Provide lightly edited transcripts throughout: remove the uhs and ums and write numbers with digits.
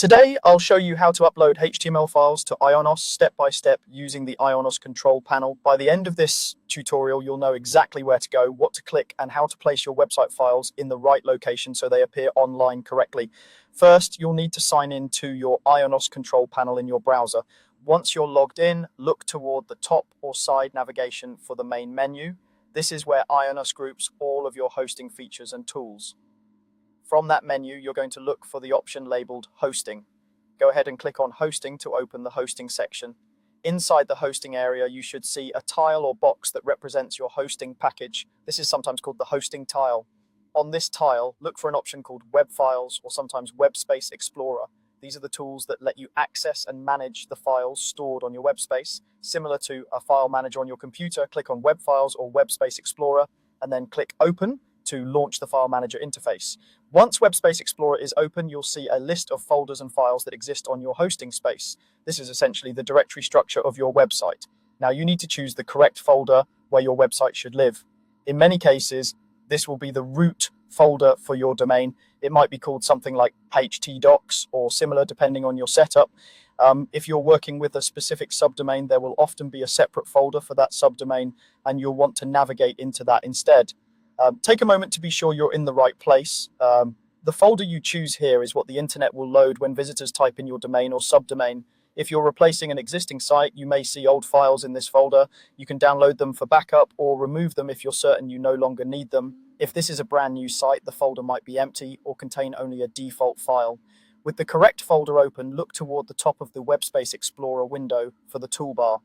Today, I'll show you how to upload HTML files to Ionos step by step using the Ionos control panel. By the end of this tutorial, you'll know exactly where to go, what to click, and how to place your website files in the right location so they appear online correctly. First, you'll need to sign in to your Ionos control panel in your browser. Once you're logged in, look toward the top or side navigation for the main menu. This is where Ionos groups all of your hosting features and tools. From that menu, you're going to look for the option labeled Hosting. Go ahead and click on Hosting to open the Hosting section. Inside the hosting area, you should see a tile or box that represents your hosting package. This is sometimes called the hosting tile. On this tile, look for an option called Web Files or sometimes Web Space Explorer. These are the tools that let you access and manage the files stored on your web space. Similar to a file manager on your computer, click on Web Files or Web Space Explorer and then click Open to launch the file manager interface. Once Web Space Explorer is open, you'll see a list of folders and files that exist on your hosting space. This is essentially the directory structure of your website. Now you need to choose the correct folder where your website should live. In many cases, this will be the root folder for your domain. It might be called something like htdocs or similar depending on your setup. If you're working with a specific subdomain, there will often be a separate folder for that subdomain and you'll want to navigate into that instead. Take a moment to be sure you're in the right place. The folder you choose here is what the internet will load when visitors type in your domain or subdomain. If you're replacing an existing site, you may see old files in this folder. You can download them for backup or remove them if you're certain you no longer need them. If this is a brand new site, the folder might be empty or contain only a default file. With the correct folder open, look toward the top of the Web Space Explorer window for the toolbar.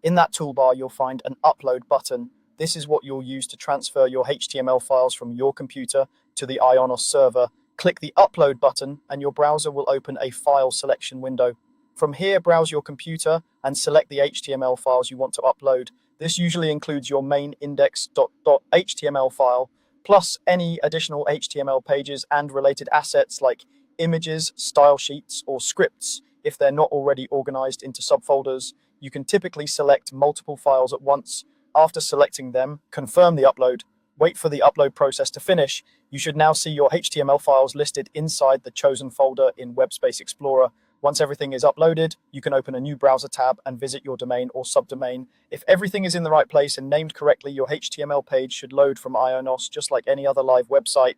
In that toolbar, you'll find an Upload button. This is what you'll use to transfer your HTML files from your computer to the Ionos server. Click the Upload button and your browser will open a file selection window. From here, browse your computer and select the HTML files you want to upload. This usually includes your main index.html file, plus any additional HTML pages and related assets like images, style sheets, or scripts. If they're not already organized into subfolders, you can typically select multiple files at once. After selecting them, confirm the upload. Wait for the upload process to finish. You should now see your HTML files listed inside the chosen folder in Web Space Explorer. Once everything is uploaded, you can open a new browser tab and visit your domain or subdomain. If everything is in the right place and named correctly, your HTML page should load from Ionos just like any other live website.